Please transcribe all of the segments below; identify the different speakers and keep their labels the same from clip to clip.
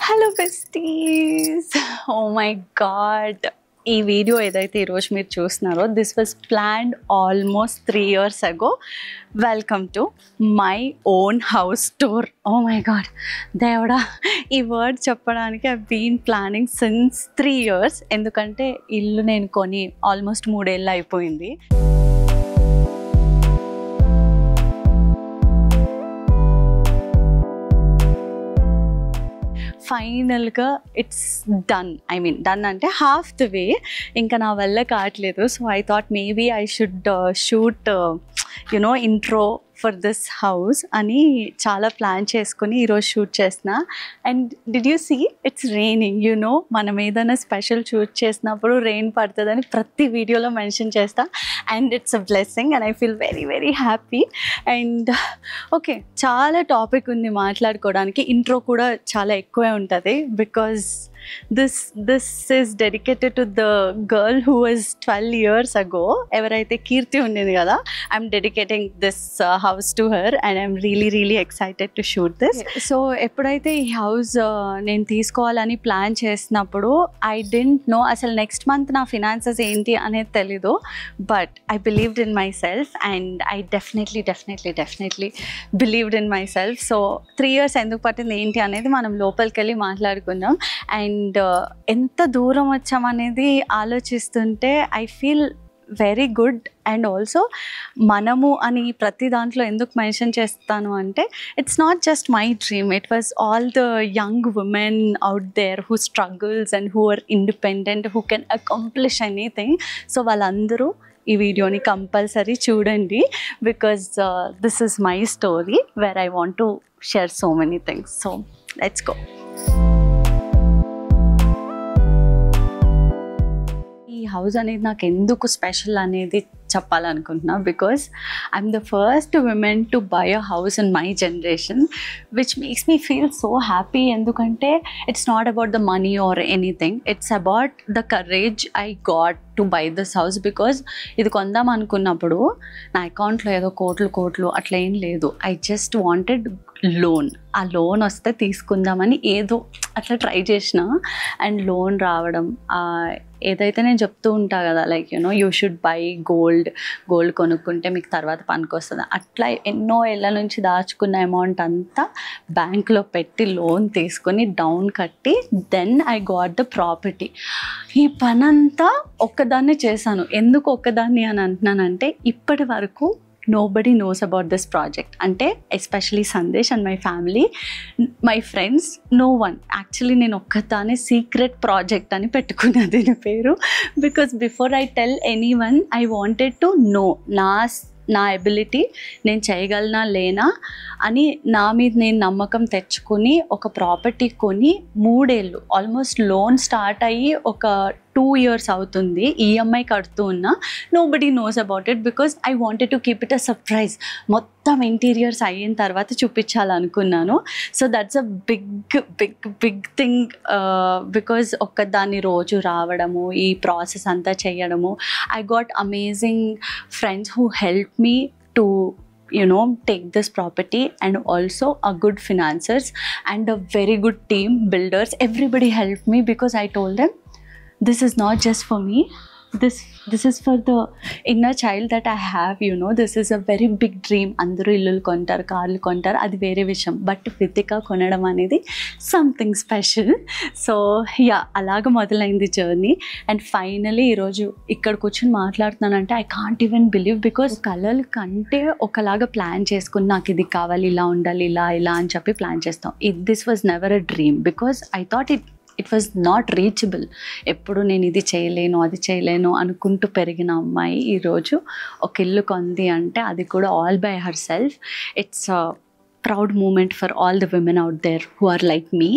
Speaker 1: Hello besties, oh my god, ఈ video ఏదైతే ఈరోజు మీరు చూస్తున్నారో this was planned almost 3 years ago. Welcome to my own house tour. Oh my god దేవుడా, ఈ వర్డ్ చెప్పడానికి I been planning since 3 years. ఎందుకంటే ఇల్లు నేను కొని ఆల్మోస్ట్ 3 ఏళ్ళు అయిపోయింది. ఫైనల్గా it's done. I mean done అంటే హాఫ్ ద వే. ఇంకా నా వల్ల కావట్లేదు. So I thought maybe I should shoot intro for this house అని చాలా ప్లాన్ చేసుకుని ఈరోజు షూట్ చేసిన. And did you see it's raining. మనం ఏదైనా స్పెషల్ షూట్ చేసినప్పుడు రెయిన్ పడుతుందని ప్రతి వీడియోలో మెన్షన్ చేస్తా. And it's a blessing and I feel very very happy. And okay, చాలా టాపిక్ ఉంది మాట్లాడుకోవడానికి. ఇంట్రో కూడా చాలా ఎక్కువే ఉంటుంది because this is dedicated to the girl who was 12 years ago. ఎవరైతే కీర్తి ఉండేది కదా, I'm dedicating this house to her and I'm really really excited to shoot this. So ఎప్పుడైతే ఈ హౌస్ నేను తీసుకోవాలని ప్లాన్ చేసినప్పుడు I didn't know అసలు next month నా ఫినాన్సెస్ ఏంటి అనేది తెలీదు. But I believed in myself and I definitely believed in myself. So 3 years ఎందుకు పట్టింది ఏంటి అనేది మనం లోపలికి వెళ్ళి మాట్లాడుకుందాం. అండ్ ఎంత దూరం వచ్చామనేది ఆలోచిస్తుంటే I feel very good. And also మనము అని ప్రతి దాంట్లో ఎందుకు మెన్షన్ చేస్తాను అంటే it's not just my dream, it was all the young women out there who struggles and who are independent, who can accomplish anything. So వాళ్ళందరూ ఈ వీడియోని కంపల్సరీ చూడండి because this is my story where I want to share so many things. So let's go. ఈ house అనేది నాకు ఎందుకు special అనేది చెప్పాలనుకుంటున్నా because I'm the first women to buy a house in my generation which makes me feel so happy. ఎందుకంటే it's not about the money or anything, it's about the courage I got to buy this house. Because ఇది కొందాం అనుకున్నప్పుడు నా అకౌంట్లో ఏదో కోట్లు అట్లా ఏం లేదు. I just wanted loan. ఆ లోన్ వస్తే తీసుకుందామని ఏదో అట్లా ట్రై చేసిన. అండ్ లోన్ రావడం, ఏదైతే నేను చెప్తూ ఉంటా కదా, like you should buy gold కొనుక్కుంటే మీకు తర్వాత పనికొస్తుంది. అట్లా ఎన్నో ఏళ్ళ నుంచి దాచుకున్న అమౌంట్ అంతా బ్యాంక్లో పెట్టి లోన్ తీసుకొని డౌన్ కట్టి then I got the property. ఈ పనంతా ఒక్కదాన్నే చేశాను. ఎందుకు ఒక్కదాన్ని అని అంటున్నానంటే ఇప్పటి వరకు nobody knows about this project. అంటే especially Sandesh and my family, my friends, no one. Actually నేను ఒక్కదానే సీక్రెట్ ప్రాజెక్ట్ అని పెట్టుకున్నా దీని పేరు. Because before I tell anyone I wanted to know నా ఎబిలిటీ, నేను చేయగలనా లేనా అని నా మీద నేను నమ్మకం తెచ్చుకొని ఒక ప్రాపర్టీ కొని 3 ఏళ్ళు ఆల్మోస్ట్ లోన్ స్టార్ట్ అయ్యి ఒక 2 years అవుతుంది. ఈఎంఐ కడుతూ ఉన్నా. Nobody knows about it because I wanted to keep it a surprise. మొత్తం ఇంటీరియర్స్ అయిన తర్వాత చూపించాలనుకున్నాను. So that's a big thing because ఒక్కదాన్ని రోజు రావడము, ఈ ప్రాసెస్ అంతా చేయడము. I got amazing friends who helped me to take this property, and also a good financiers and a very good team builders. Everybody helped me because I told them this is not just for me, this is for the inner child that I have. This is a very big dream. అందరూ ఇల్లులు కొంటారు, కార్లు కొంటారు, అది వేరే విషయం. But Vithika కొనడం అనేది సంథింగ్ స్పెషల్. సో యా, అలాగ మొదలైంది జర్నీ. అండ్ ఫైనలీ ఈరోజు ఇక్కడ కూర్చొని మాట్లాడుతున్నానంటే I can't even believe. Because కలల కంటే ఒకలాగా ప్లాన్ చేసుకుని నాకు ఇది కావాలి, ఇలా ఉండాలి, ఇలా అని చెప్పి ప్లాన్ చేస్తాం. This was never a dream because I thought it was not reachable. ఎప్పుడు నేను ఇది చేయలేను, అది చేయలేను అనుకుంటూ పెరిగిన అమ్మాయి ఈరోజు ఒక ఇల్లు కొంది అంటే అది కూడా all by herself. It's a proud moment for all the women out there who are like me.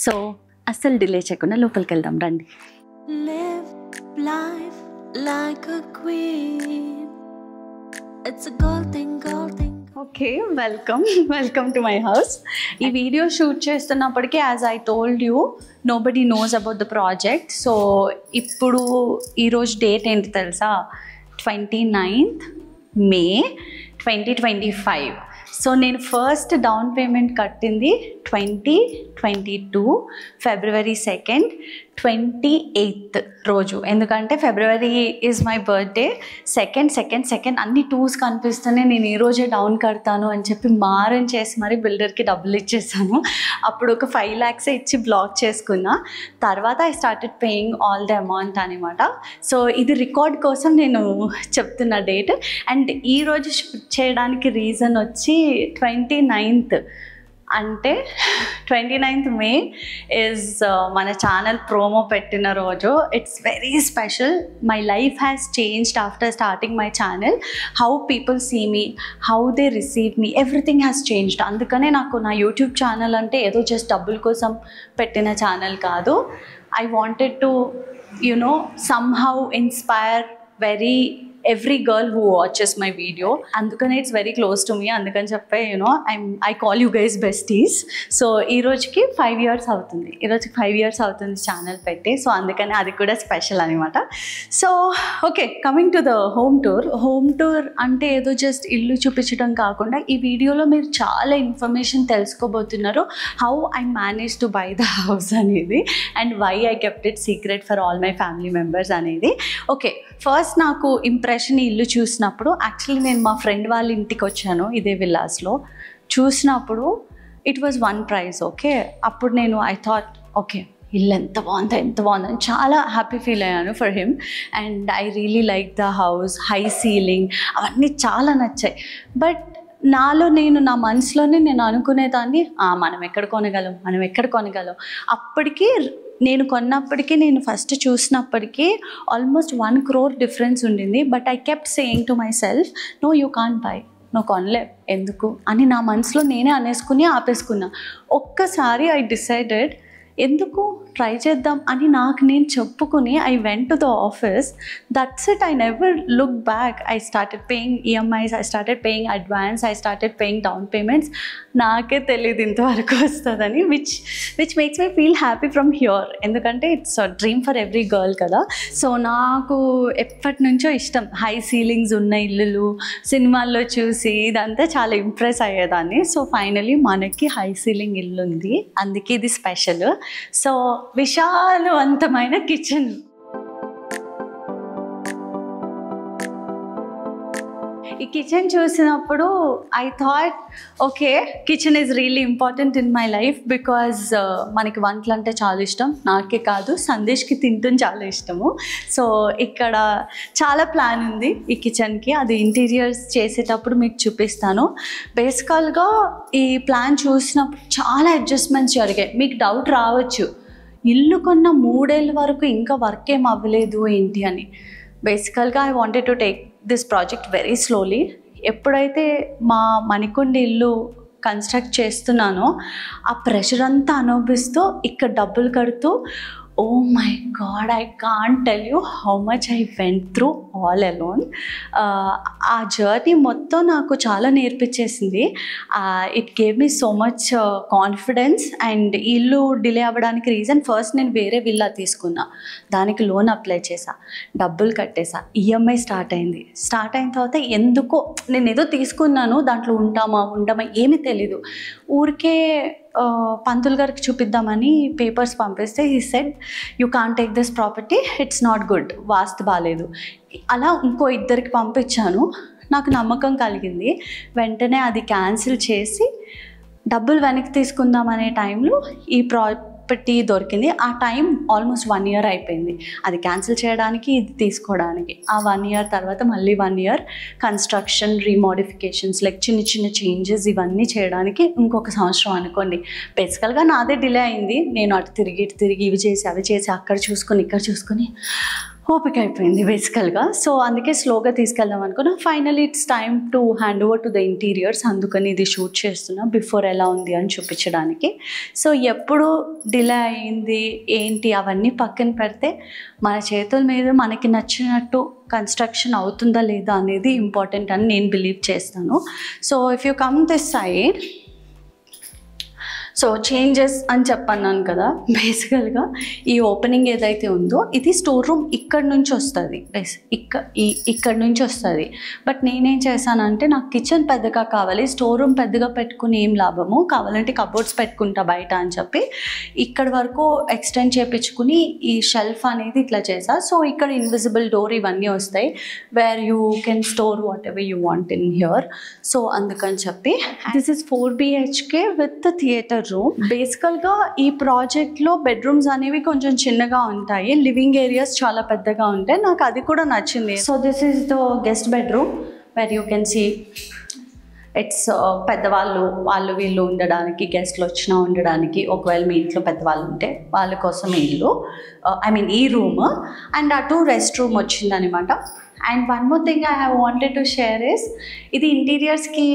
Speaker 1: So అస్సలు డిలే చేయకుండా లోపలికి వెళ్దాం, రండి.
Speaker 2: Live life like a queen. It's a gold thing.
Speaker 1: Okay, welcome to my house. ఈ video shoot చేస్తున్నప్పటికీ as I told you nobody knows about the project. So ఇప్పుడు ఈరోజు date ఏంటి తెలుసా? 29th May 2025. సో నేను ఫస్ట్ డౌన్ పేమెంట్ కట్టింది 2022 February 2nd 28th రోజు. ఎందుకంటే ఫిబ్రవరి ఈజ్ మై బర్త్డే. సెకండ్ అన్ని 2s కనిపిస్తూనే నేను ఈ రోజే డౌన్ కడతాను అని చెప్పి మారం చేసి మరి బిల్డర్కి డబ్బులు ఇచ్చేసాను. అప్పుడు ఒక 5 lakhs ఇచ్చి బ్లాక్ చేసుకున్నా. తర్వాత I started paying all the amount అనమాట. సో ఇది రికార్డ్ కోసం నేను చెప్తున్న డేట్. అండ్ ఈరోజు చేయడానికి రీజన్ వచ్చి 29th, అంటే 29th May ఈజ్ మన ఛానల్ ప్రోమో పెట్టిన రోజు. It's very special. My life has changed after starting my channel. How people see me, how they receive me, everything has changed. అందుకనే నాకు నా యూట్యూబ్ ఛానల్ అంటే ఏదో జస్ట్ డబ్బుల కోసం పెట్టిన ఛానల్ కాదు. I wanted to somehow inspire every girl who watches my video. అందుకనే it's very close to me. అందుకని చెప్పే I call you guys besties. So ఈ రోజుకి 5 years అవుతుంది. ఈరోజుకి 5 years అవుతుంది ఛానల్ పెట్టి. సో అందుకని అది కూడా స్పెషల్ అనమాట. So okay, coming to the home tour అంటే ఏదో జస్ట్ ఇల్లు చూపించడం కాకుండా ఈ వీడియోలో మీరు చాలా ఇన్ఫర్మేషన్ తెలుసుకోబోతున్నారు. How I manage to buy the house అనేది, and why I kept it secret for all my family members అనేది. ఓకే, ఫస్ట్ నాకు ఇంప్రెషన్ ఇల్లు చూసినప్పుడు, యాక్చువల్లీ నేను మా ఫ్రెండ్ వాళ్ళ ఇంటికి వచ్చాను ఇదే విల్లాస్లో. చూసినప్పుడు it was one price. Okay, అప్పుడు నేను ఐ థాట్ ఓకే ఇల్లు ఎంత బాగుందని చాలా హ్యాపీ ఫీల్ అయ్యాను for him. And I really like the house, high ceiling, అవన్నీ చాలా నచ్చాయి. బట్ నా మనసులోనే నేను అనుకునేదాన్ని, మనం ఎక్కడ కొనగలం. అప్పటికి నేను కొన్నప్పటికీ, నేను ఫస్ట్ చూసినప్పటికీ ఆల్మోస్ట్ 1 crore డిఫరెన్స్ ఉండింది. But I kept saying to myself, no you can't buy, నువ్వు కొనలేవు ఎందుకు అని నా మనసులో నేనే అనేసుకుని ఆపేసుకున్నా. ఒక్కసారి ఐ డిసైడెడ్ ఎందుకు ట్రై చేద్దాం అని నాకు నేను చెప్పుకుని I went to the office. That's it. I never look back. I started paying EMIs, I started paying advance, I started paying down payments. నాకే తెలియదు ఇంతవరకు వస్తుందని, which makes me feel happy from here. ఎందుకంటే it's dream for every girl కదా. So నాకు ఎప్పటి నుంచో ఇష్టం హై సీలింగ్స్ ఉన్న ఇల్లులు, సినిమాల్లో చూసి ఇదంతా చాలా ఇంప్రెస్ అయ్యేదాన్ని. సో ఫైనలీ మనకి హై సీలింగ్ ఇల్లు ఉంది, అందుకే ఇది స్పెషల్. సో విశాలవంతమైన కిచెన్. ఈ కిచెన్ చూసినప్పుడు I thought okay, kitchen is really important in my life. Because మనకి వంటలు అంటే చాలా ఇష్టం, నాకే కాదు సందేశ్కి తింటుంది చాలా ఇష్టము. సో ఇక్కడ చాలా ప్లాన్ ఉంది ఈ కిచెన్కి. అది ఇంటీరియర్స్ చేసేటప్పుడు మీకు చూపిస్తాను. బేసికల్గా ఈ ప్లాన్ చూసినప్పుడు చాలా అడ్జస్ట్మెంట్స్ జరిగాయి. మీకు డౌట్ రావచ్చు, ఇల్లు కొన్న 3 ఏళ్ళ వరకు ఇంకా వర్క్ ఏం అవ్వలేదు ఏంటి అని. బేసికల్గా I wanted to take this project very slowly. ఎప్పుడైతే మా మణికొండ ఇల్లు కన్స్ట్రక్ట్ చేస్తున్నానో ఆ ప్రెషర్ అంతా అనుభవిస్తూ ఇక్కడ డబ్బులు కడుతూ, oh my god, I can't tell you how much I went through all alone. ఆ జర్నీ మొత్తం నాకు చాలా నేర్పించేసింది. It gave me so much confidence. And ఇల్లు డిలే అవ్వడానికి రీజన్, ఫస్ట్ నేను వేరే విల్లా తీసుకున్నా, దానికి లోన్ అప్లై చేసా, డబ్బులు కట్టేసా, ఈఎంఐ స్టార్ట్ అయిన తర్వాత ఎందుకో నేను ఏదో తీసుకున్నాను, దాంట్లో ఉండమా ఏమీ తెలీదు. ఊరికే పంతులు గారికి చూపిద్దామని పేపర్స్ పంపిస్తే he said you can't take this property, it's not good, vastu బాగాలేదు. అలా ఇంకో 2 పంపించాను. నాకు నమ్మకం కలిగింది. వెంటనే అది క్యాన్సిల్ చేసి డబ్బులు వెనక్కి తీసుకుందాం అనే టైంలో ఈ ప్రాపర్టీ దొరికింది. ఆ టైం ఆల్మోస్ట్ 1 year అయిపోయింది అది క్యాన్సిల్ చేయడానికి, ఇది తీసుకోవడానికి. ఆ 1 year తర్వాత మళ్ళీ 1 year కన్స్ట్రక్షన్, రీమోడిఫికేషన్స్, లైక్ చిన్న చేంజెస్ ఇవన్నీ చేయడానికి ఇంకొక సంవత్సరం అనుకోండి. బేసికల్గా నాదే డిలే అయింది. నేను అటు తిరిగి ఇవి చేసి అవి చేసి అక్కడ చూసుకొని ఇక్కడ చూసుకొని ఓపిక అయిపోయింది బేసికల్గా. సో అందుకే స్లోగా తీసుకెళ్దాం అనుకున్నా. Finally it's time to hand over to the interiors. అందుకని ఇది షూట్ చేస్తున్నా బిఫోర్ ఎలా ఉంది అని చూపించడానికి. సో ఎప్పుడు డిలే అయింది ఏంటి అవన్నీ పక్కన పెడితే మన చేతుల మీద మనకి నచ్చినట్టు కన్స్ట్రక్షన్ అవుతుందా లేదా అనేది ఇంపార్టెంట్ అని నేను బిలీవ్ చేస్తాను. So if you come this side, so changes అని చెప్పన్నాను కదా, బేసికల్గా ఈ ఓపెనింగ్ ఏదైతే ఉందో ఇది స్టోర్ రూమ్ ఇక్కడ నుంచి వస్తుంది, ఇక్కడ నుంచి వస్తుంది. బట్ నేనేం చేశానంటే నాకు కిచెన్ పెద్దగా కావాలి, స్టోర్ రూమ్ పెద్దగా పెట్టుకుని ఏం లాభము, కావాలంటే కబోర్డ్స్ పెట్టుకుంటా బయట అని చెప్పి ఇక్కడ వరకు ఎక్స్టెండ్ చేయించుకుని ఈ షెల్ఫ్ అనేది ఇట్లా చేసా. సో ఇక్కడ ఇన్విజిబుల్ డోర్ ఇవన్నీ వస్తాయి, wear you can store what ever you want in here. So అందుకని చెప్పి this is 4 BHK with theatre room. బేసికల్గా ఈ ప్రాజెక్ట్లో బెడ్రూమ్స్ అనేవి కొంచెం చిన్నగా ఉంటాయి, లివింగ్ ఏరియాస్ చాలా పెద్దగా ఉంటాయి, నాకు అది కూడా నచ్చింది. So this is the guest bedroom where you can see it's పెద్దవాళ్ళు వీళ్ళు ఉండడానికి, గెస్ట్లు వచ్చినా ఉండడానికి, ఒకవేళ మీ ఇంట్లో పెద్దవాళ్ళు ఉంటే వాళ్ళ కోసం ఇల్లు, ఈ రూమ్. అండ్ అటు రెస్ట్ రూమ్ వచ్చిందనమాట. And one more thing I have wanted to share is, ఇది ఇంటీరియర్స్కి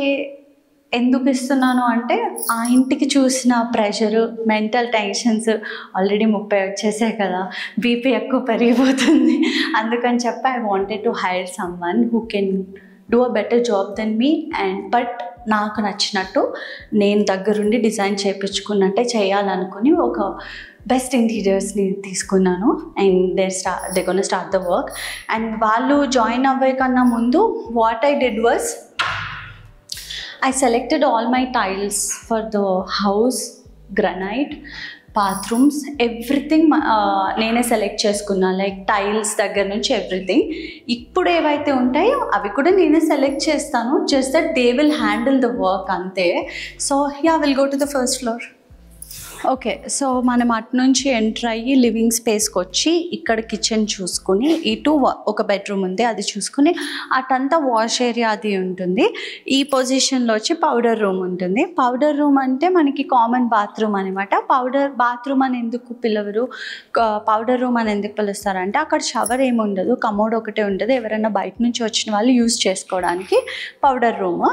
Speaker 1: ఎందుకు ఇస్తున్నాను అంటే ఆ ఇంటికి చూసిన ప్రెషరు, మెంటల్ టెన్షన్స్, ఆల్రెడీ 30 వచ్చేసాయి కదా, బీపీ ఎక్కువ పెరిగిపోతుంది. అందుకని చెప్పి I wanted to hire someone who can do a better job than me. And but నాకు నచ్చినట్టు నేను దగ్గరుండి డిజైన్ చేయించుకున్నట్టే చేయాలనుకుని ఒక బెస్ట్ ఇంటీరియర్స్ని తీసుకున్నాను. And they gonna start the work. And వాళ్ళు జాయిన్ అవ్వే కన్నా ముందు what I did was I selected all my tiles for the house, granite, bathrooms, everything నేనే సెలెక్ట్ చేసుకున్నా, లైక్ టైల్స్ దగ్గర నుంచి ఎవ్రీథింగ్. ఇప్పుడు ఏవైతే ఉంటాయో అవి కూడా నేనే సెలెక్ట్ చేస్తాను, just that they will handle the work అంతే. So yeah, will go to the first floor. Okay, so మనం అటు నుంచి ఎంటర్ అయ్యి లివింగ్ స్పేస్కి వచ్చి ఇక్కడ కిచెన్ చూసుకుని, ఇటు ఒక బెడ్రూమ్ ఉంది అది చూసుకుని, అటంతా వాష్ ఏరియా అది ఉంటుంది. ఈ పొజిషన్లో వచ్చి పౌడర్ రూమ్ ఉంటుంది. పౌడర్ రూమ్ అంటే మనకి కామన్ బాత్రూమ్ అనమాట. బాత్రూమ్ అని ఎందుకు పిలవరు, పౌడర్ రూమ్ అని ఎందుకు పిలుస్తారంటే అక్కడ షవర్ ఏమి ఉండదు, కమోడ్ ఒకటే ఉంటుంది, ఎవరైనా బయట నుంచి వచ్చిన వాళ్ళు యూజ్ చేసుకోవడానికి పౌడర్ రూమ్.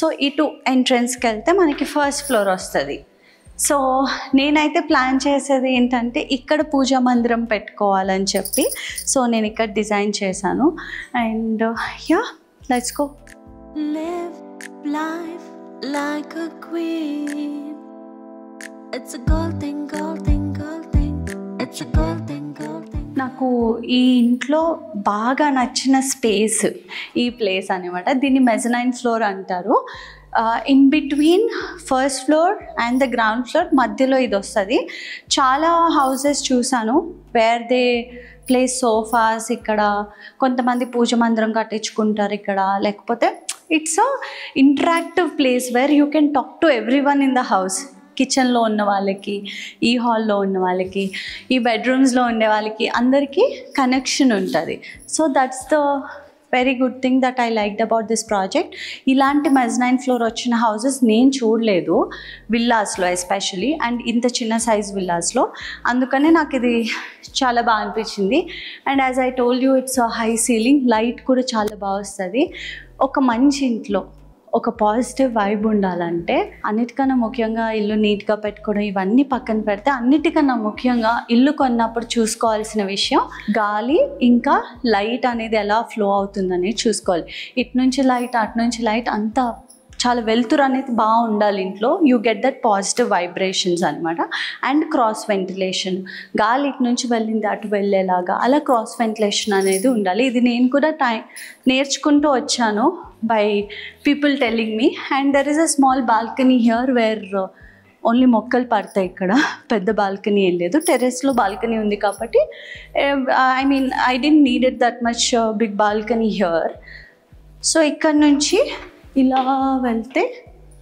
Speaker 1: సో ఇటు ఎంట్రన్స్కి వెళ్తే మనకి ఫస్ట్ ఫ్లోర్ వస్తుంది. సో నేనైతే ప్లాన్ చేసేది ఏంటంటే ఇక్కడ పూజా మందిరం పెట్టుకోవాలని చెప్పి, సో నేను ఇక్కడ డిజైన్ చేశాను. And yeah, let's go.
Speaker 2: Live life like a queen. It's a golden, golden, golden. It's a golden, golden.
Speaker 1: నాకు ఈ ఇంట్లో బాగా నచ్చిన స్పేస్ ఈ ప్లేస్ అనమాట. దీన్ని మెజనైన్ ఫ్లోర్ అంటారు. In between first floor and the ground floor మధ్యలో ఇది వస్తుంది. చాలా హౌసెస్ చూసాను వేర్ దే ప్లేస్ సోఫాస్, ఇక్కడ కొంతమంది పూజ మందిరం కట్టించుకుంటారు ఇక్కడ, లేకపోతే it's a interactive place where you can talk to every one in the house. కిచెన్లో ఉన్న వాళ్ళకి, ఈ హాల్లో ఉన్న వాళ్ళకి, ఈ బెడ్రూమ్స్లో ఉండే వాళ్ళకి, అందరికీ కనెక్షన్ ఉంటుంది. So that's the very good thing that I liked about this project. ఇలాంటి మెజనైన్ ఫ్లోర్ వచ్చిన హౌసెస్ నేను చూడలేదు, విల్లాస్లో ఎస్పెషలీ, అండ్ ఇంత చిన్న సైజ్ విల్లాస్లో. అందుకనే నాకు ఇది చాలా బాగా అనిపించింది. And as I told you, it's high ceiling, light కూడా చాలా బాగా వస్తుంది. ఒక మంచి ఇంట్లో ఒక పాజిటివ్ వైబ్ ఉండాలంటే అన్నిటికన్నా ముఖ్యంగా ఇల్లు నీట్గా పెట్టుకోవడం, ఇవన్నీ పక్కన పెడితే అన్నిటికన్నా ముఖ్యంగా ఇల్లు కొన్నప్పుడు చూసుకోవాల్సిన విషయం గాలి ఇంకా లైట్ అనేది ఎలా ఫ్లో అవుతుందనేది చూసుకోవాలి. ఇటు నుంచి లైట్, అటు నుంచి లైట్, అంతా చాలా వెలుతురు అనేది బాగా ఉండాలి ఇంట్లో. You get that positive vibrations అనమాట. అండ్ క్రాస్ వెంటిలేషన్, గాలి ఇటు నుంచి వెళ్ళింది అటు వెళ్ళేలాగా అలా క్రాస్ వెంటిలేషన్ అనేది ఉండాలి. ఇది నేను కూడా నేర్చుకుంటూ వచ్చాను by people telling me. And there is a small balcony here where only మొక్కలు పడతాయి, ఇక్కడ పెద్ద బాల్కనీ ఏం లేదు. టెర్రస్లో బాల్కనీ ఉంది కాబట్టి I don't needed that much big balcony here. So ఇక్కడ నుంచి ఇలా వెళ్తే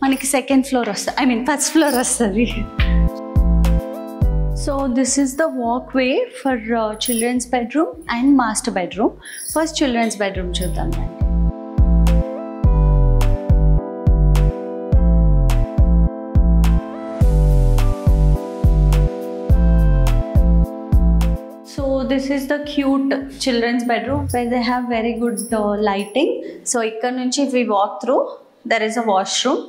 Speaker 1: మనకి సెకండ్ ఫ్లోర్ వస్తుంది, ఫస్ట్ ఫ్లోర్ వస్తుంది. So this is the walkway for children's bedroom and master bedroom. First children's bedroom చూద్దాం. This is the cute children's bedroom where they have very good lighting. So ikkada nunchi if we walk through, there is a washroom.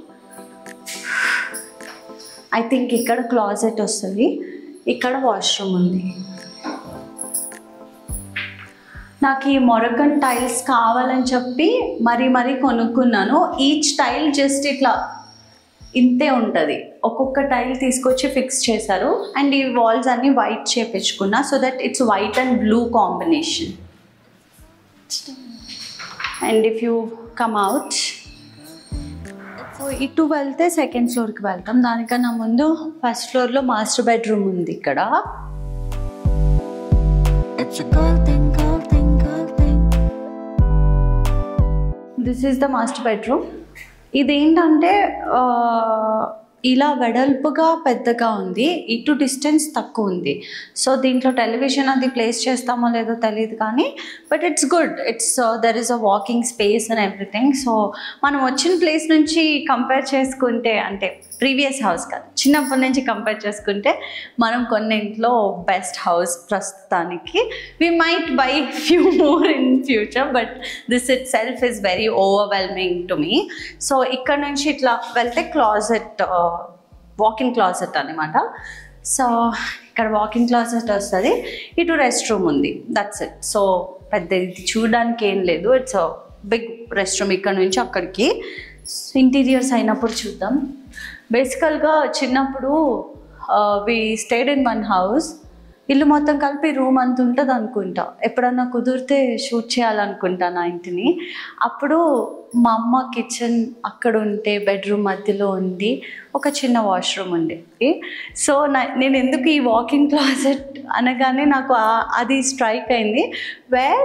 Speaker 1: I think ikkada closet ostadi, ikkada washroom undi. నాకు ఈ మొరకన్ tiles కావాలని చెప్పి మరీ కొనుక్కున్నాను. Each tile just ఇట్లా ఇంతే ఉంటుంది. ఒక్కొక్క టైల్ తీసుకొచ్చి ఫిక్స్ చేశారు అండ్ ఈ వాల్స్ అన్ని వైట్ చేపించుకున్నా so that it's white and blue combination. And if you come out, so ఇటు వెళ్తే సెకండ్ ఫ్లోర్కి వెళ్తాం. దానికన్నా ముందు ఫస్ట్ ఫ్లోర్లో మాస్టర్ బెడ్రూమ్ ఉంది. ఇక్కడ this is the master bedroom. ఇదేంటంటే ఇలా వెడల్పుగా పెద్దగా ఉంది, ఇటు డిస్టెన్స్ తక్కువ ఉంది. సో దీంట్లో టెలివిజన్ అది ప్లేస్ చేస్తామో లేదో తెలియదు కానీ but it's good. It's there is a walking space and everything. So మనం వచ్చిన ప్లేస్ నుంచి కంపేర్ చేసుకుంటే, అంటే ప్రీవియస్ హౌస్ కాదు, చిన్నప్పటి నుంచి కంపేర్ చేసుకుంటే మనం కొన్నింట్లో బెస్ట్ హౌస్ ప్రస్తుతానికి. We might by few more in future but this it self is very overwhelming to me. So ఇక్కడ నుంచి ఇట్లా వెళ్తే క్లాజెట్, వాకిన్ క్లాజెట్ అనమాట. సో ఇక్కడ వాకిన్ క్లాజెట్ వస్తుంది, ఇటు రెస్ట్ రూమ్ ఉంది, దట్స్ ఇట్. సో పెద్ద ఇది చూడడానికి ఏం లేదు, ఇట్స్ బిగ్ రెస్ట్ రూమ్. ఇక్కడ నుంచి అక్కడికి ఇంటీరియర్స్ అయినప్పుడు చూద్దాం. బేసికల్గా చిన్నప్పుడు వి స్టేడ్ ఇన్ వన్ హౌస్, ఇల్లు మొత్తం కలిపి రూమ్ అంత ఉంటుంది అనుకుంటా. ఎప్పుడన్నా కుదిరితే షూట్ చేయాలనుకుంటా నా ఇంటిని. అప్పుడు మా అమ్మ కిచెన్ అక్కడ ఉంటే బెడ్రూమ్ మధ్యలో ఉంది, ఒక చిన్న వాష్రూమ్ ఉండేది. సో నేను ఎందుకు ఈ వాకింగ్ క్లాజెట్ అనగానే నాకు అది స్ట్రైక్ అయింది. వేర్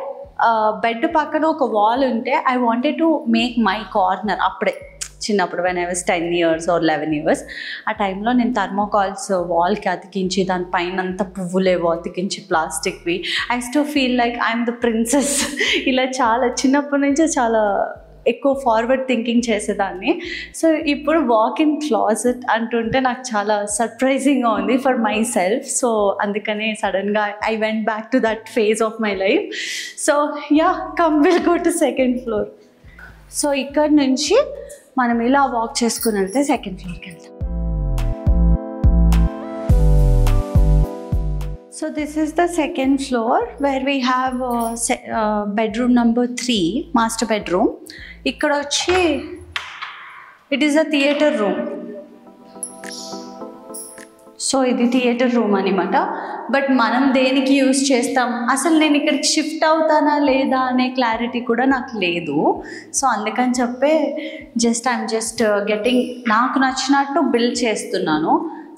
Speaker 1: బెడ్ పక్కన ఒక వాల్ ఉంటే I wanted to make my corner. అప్పుడే చిన్నప్పుడు when I was 10 years or 11 years ఆ టైంలో నేను థర్మోకాల్స్ వాల్కి అతికించి దానిపైన అంతా పువ్వులేవో అతికించి ప్లాస్టిక్వి. I too feel like I'm the princess. ఇలా చాలా చిన్నప్పటి నుంచే చాలా ఎక్కువ ఫార్వర్డ్ థింకింగ్ చేసేదాన్ని. సో ఇప్పుడు వాక్ ఇన్ క్లాజెట్ అంటుంటే నాకు చాలా సర్ప్రైజింగ్గా ఉంది ఫర్ మై సెల్ఫ్. సో అందుకనే సడన్గా I went back to that phase of my life. So yeah, come will go to second floor. So ఇక్కడ నుంచి మనం ఇలా వాక్ చేసుకుని వెళ్తే సెకండ్ ఫ్లోర్కి వెళ్తాం. So this is the second floor where we have bedroom number 3, master bedroom. ఇక్కడ వచ్చి it is a theatre room. So ఇది థియేటర్ రూమ్ అనమాట. బట్ మనం దేనికి యూజ్ చేస్తాం, అసలు నేను ఇక్కడికి షిఫ్ట్ అవుతానా లేదా అనే క్లారిటీ కూడా నాకు లేదు. సో అందుకని చెప్పే ఐఎమ్ జస్ట్ గెటింగ్, నాకు నచ్చినట్టు బిల్డ్ చేస్తున్నాను.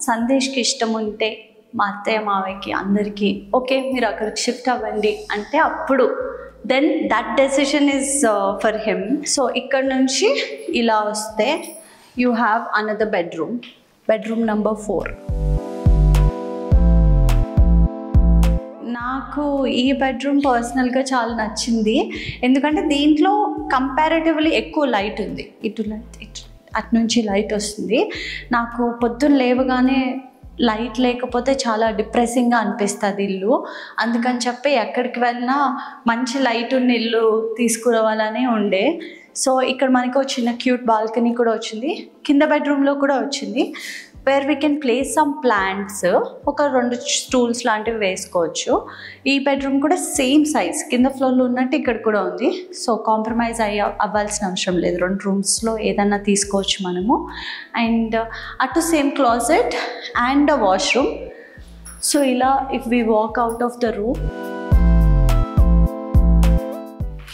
Speaker 1: సందేశ్కి ఇష్టం ఉంటే మా అత్తయ్య మావయ్యకి అందరికీ ఓకే మీరు అక్కడికి షిఫ్ట్ అవ్వండి అంటే అప్పుడు then that decision is for him. So ఇక్కడ నుంచి ఇలా వస్తే you have another bedroom number 4. నాకు ఈ బెడ్రూమ్ పర్సనల్గా చాలా నచ్చింది, ఎందుకంటే దీంట్లో కంపారిటివ్లీ ఎక్కువ లైట్ ఉంది. ఇటు అటు నుంచి లైట్ వస్తుంది. నాకు పొద్దున్న లేవగానే లైట్ లేకపోతే చాలా డిప్రెసింగ్గా అనిపిస్తుంది ఇల్లు. అందుకని చెప్పి ఎక్కడికి వెళ్ళినా మంచి లైట్ ఉన్న ఇల్లు తీసుకురావాలనే ఉండే. సో ఇక్కడ మనకు ఒక చిన్న క్యూట్ బాల్కనీ కూడా వచ్చింది, కింద బెడ్రూమ్లో కూడా వచ్చింది. Where we can place some plants, ఒక 2 స్టూల్స్ లాంటివి వేసుకోవచ్చు. ఈ బెడ్రూమ్ కూడా సేమ్ సైజ్, కింద ఫ్లోర్లో ఉన్నట్టు ఇక్కడ కూడా ఉంది. సో కాంప్రమైజ్ అవ్వాల్సిన అవసరం లేదు, 2 రూమ్స్లో ఏదన్నా తీసుకోవచ్చు మనము. అండ్ అటు same closet and a washroom. So ఇలా if we walk out of the room,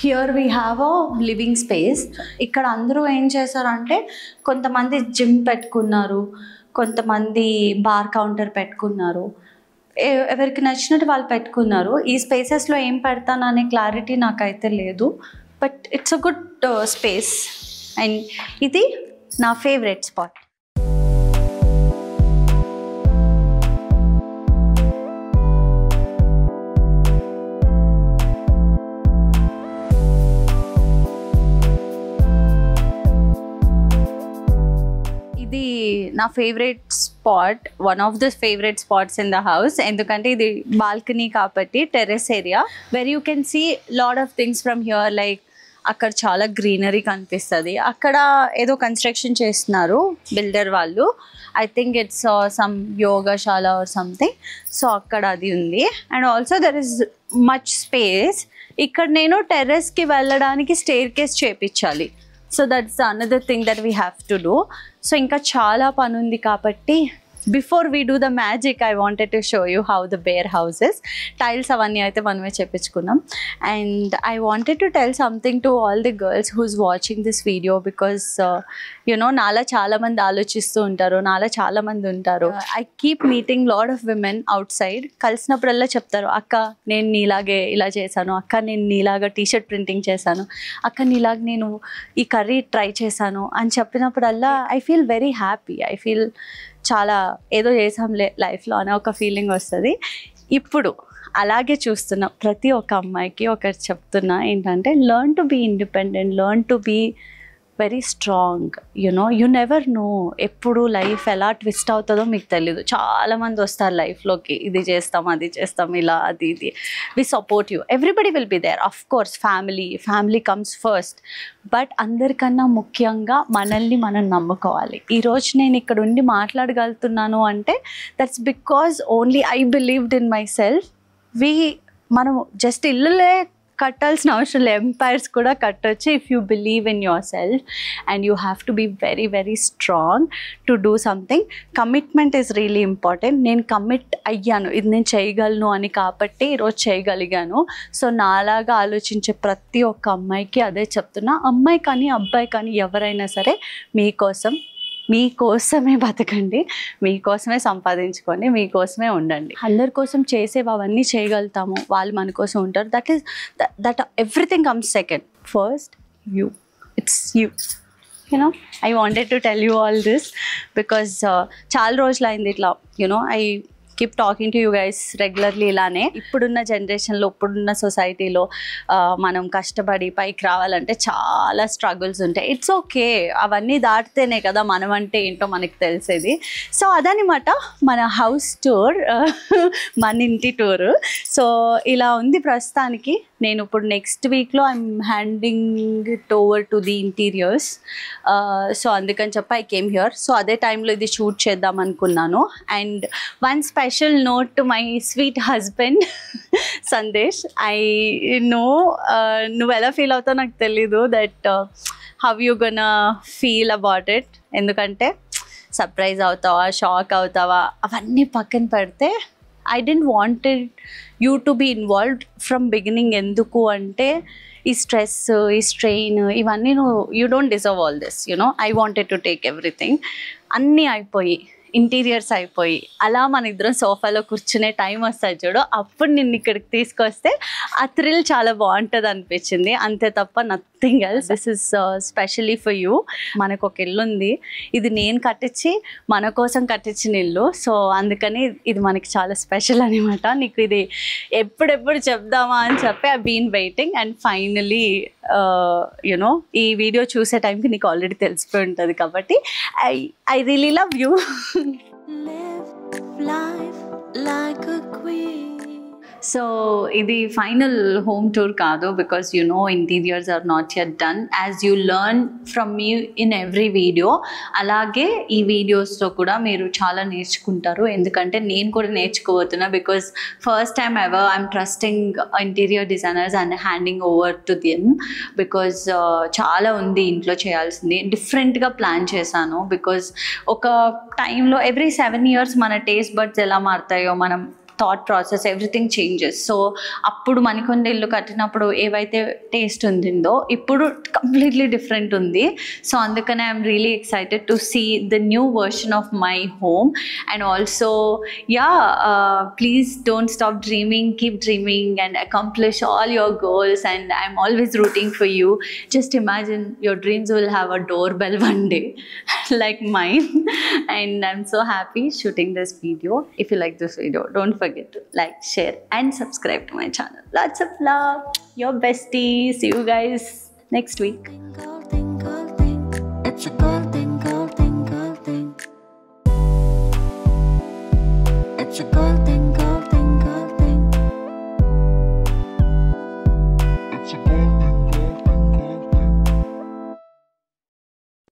Speaker 1: here we have a living space. ఇక్కడ అందరూ ఏం చేశారంటే కొంతమంది జిమ్ పెట్టుకున్నారు, కొంతమంది బార్ కౌంటర్ పెట్టుకున్నారు, ఎవరికి నచ్చినట్టు వాళ్ళు పెట్టుకున్నారు. ఈ స్పేసెస్లో ఏం పెడతాననే క్లారిటీ నాకైతే లేదు, but it's a good space. And ఇది నా ఫేవరెట్ స్పాట్. ఇది నా favourite spot, one of the favourite spots in the house. ఎందుకంటే ఇది బాల్కనీ కాబట్టి terrace area where you can see lot of things from here. Like అక్కడ చాలా greenery కనిపిస్తుంది, అక్కడ ఏదో కన్స్ట్రక్షన్ చేస్తున్నారు బిల్డర్ వాళ్ళు. ఐ థింక్ ఇట్స్ సమ్ యోగశాల ఆర్ సంథింగ్. సో అక్కడ అది ఉంది. And also there is much space. ఇక్కడ నేను టెర్రస్కి వెళ్ళడానికి స్టేర్ కేస్ చేయించాలి. So that's another thing that we have to do. So ఇంకా చాలా పని ఉంది కాబట్టి before we do the magic I wanted to show you how the bare houses. Tiles అవన్నీ అయితే మనమే చెప్పించుకున్నాం. And I wanted to tell something to all the girls who's watching this video because you know నాలా చాలామంది ఆలోచిస్తూ ఉంటారు, నాలా చాలామంది ఉంటారు. I keep meeting lot of women outside. కలిసినప్పుడల్లా చెప్తారు, అక్క నేను నీలాగే ఇలా చేశాను, అక్క నేను నీలాగా టీషర్ట్ ప్రింటింగ్ చేశాను, అక్క నీలాగా నేను ఈ కర్రీ ట్రై చేశాను అని చెప్పినప్పుడల్లా I feel very happy. I feel చాలా ఏదో చేసాంలే లైఫ్లో అనే ఒక ఫీలింగ్ వస్తుంది. ఇప్పుడు అలాగే చూస్తున్న ప్రతి ఒక్క అమ్మాయికి ఒకటి చెప్తున్నా ఏంటంటే, learn to be independent, learn to be very strong. You know you never know ఎప్పుడు లైఫ్ ఎలా ట్విస్ట్ అవుతుందో మీకు తెలీదు. చాలామంది వస్తారు లైఫ్లోకి, ఇది చేస్తాం అది చేస్తాం ఇలా అది ఇది. We support you, everybody will be there. Of course family comes first. But అందరికన్నా ముఖ్యంగా మనల్ని మనం నమ్ముకోవాలి. ఈరోజు నేను ఇక్కడ ఉండి మాట్లాడగలుగుతున్నాను అంటే that's because only I believed in myself. మనం జస్ట్ ఇల్లులే కట్టాల్సిన అవసరం లేదు, ఎంపైర్స్ కూడా కట్టొచ్చు if you believe in yourself. And you have to be very very strong to do something. Commitment is really important. నేను commit అయ్యాను, ఇది నేను చేయగలను అని కాబట్టి ఈరోజు చేయగలిగాను. సో నాలాగా ఆలోచించే ప్రతి ఒక్క అమ్మాయికి అదే చెప్తున్నా. అమ్మాయి కానీ అబ్బాయి కానీ ఎవరైనా సరే మీకోసమే బతకండి, మీకోసమే సంపాదించుకోండి, మీకోసమే ఉండండి. అందరి కోసం చేసేవి అవన్నీ చేయగలుగుతాము, వాళ్ళు మన కోసం ఉంటారు. That everything comes second. First you, it's you. You know I wanted to tell you all this because చాలా రోజులు అయింది ఇట్లా you know I keep talking to you guys regularly. ఇలానే ఇప్పుడున్న జనరేషన్లో, ఇప్పుడున్న సొసైటీలో మనం కష్టపడి పైకి రావాలంటే చాలా స్ట్రగుల్స్ ఉంటాయి. ఇట్స్ ఓకే, అవన్నీ దాటితేనే కదా మనం అంటే ఏంటో మనకి తెలిసేది. సో అదనమాట మన హౌస్ టూర్, మన ఇంటి టూర్. సో ఇలా ఉంది ప్రస్తుతానికి. నేను ఇప్పుడు నెక్స్ట్ వీక్లో I'm handing it over to the interiors. So అందుకని చెప్పి ఐ కేమ్ హియర్. సో అదే టైంలో ఇది షూట్ చేద్దాం అనుకున్నాను. And one special note to my sweet husband Sandesh. I know నువ్వు ఎలా ఫీల్ అవుతావు నాకు తెలీదు, that how you gonna feel about it. ఎందుకంటే సర్ప్రైజ్ అవుతావా, షాక్ అవుతావా, అవన్నీ పక్కన పెడితే I didn't wanted you to be involved from beginning. ఎందుకు అంటే ఈ స్ట్రెస్, ఈ స్ట్రెయిన్ ఇవన్నీ you don't deserve all this, you know. I wanted to take everything. అన్నీ అయిపోయి, ఇంటీరియర్స్ అయిపోయి, అలా మన ఇద్దరం సోఫాలో కూర్చునే టైం వస్తుంది చూడు, అప్పుడు నిన్ను ఇక్కడికి తీసుకొస్తే ఆ థ్రిల్ చాలా బాగుంటుంది అనిపించింది. అంతే తప్ప nothing else. This is specially for you. మనకు ఒక ఇల్లు ఉంది, ఇది నేను కట్టించి మన కోసం కట్టించిన ఇల్లు. సో అందుకని ఇది మనకి చాలా స్పెషల్ అనమాట. నీకు ఇది ఎప్పుడెప్పుడు చెప్దామా అని చెప్పి I been waiting. And finally you know video చూసే టైంకి నీకు ఆల్రెడీ తెలిసిపోయి ఉంటుంది కాబట్టి I really love you.
Speaker 2: Live life like a queen.
Speaker 1: So ఇది ఫైనల్ హోమ్ టూర్ కాదు, because you know interiors are not yet done. As you learn from me in every video, అలాగే ఈ వీడియోస్లో కూడా మీరు చాలా నేర్చుకుంటారు. ఎందుకంటే నేను కూడా నేర్చుకోబోతున్నా. Because first time ever I'm trusting interior designers and handing over to them. Because చాలా ఉంది ఇంట్లో చేయాల్సింది. డిఫరెంట్గా ప్లాన్ చేశాను. బికాజ్ ఒక టైంలో ఎవ్రీ 7 years మన టేస్ట్ బడ్స్ ఎలా మారుతాయో, మనం thought process everything changes. So అప్పుడు మణికొండ ఇల్లు కట్టినప్పుడు ఏవైతే టేస్ట్ ఉండిందో ఇప్పుడు కంప్లీట్లీ డిఫరెంట్ ఉంది. సో అందుకనే I'm really excited to see the new version of my home. And also please don't stop dreaming, keep dreaming and accomplish all your goals. And I'm always rooting for you. Just imagine your dreams will have a doorbell one day like mine. And I'm so happy shooting this video. If you like this video, don't forget to like, share and subscribe to my channel. Lots of love, your bestie. See you guys next week.
Speaker 2: It's a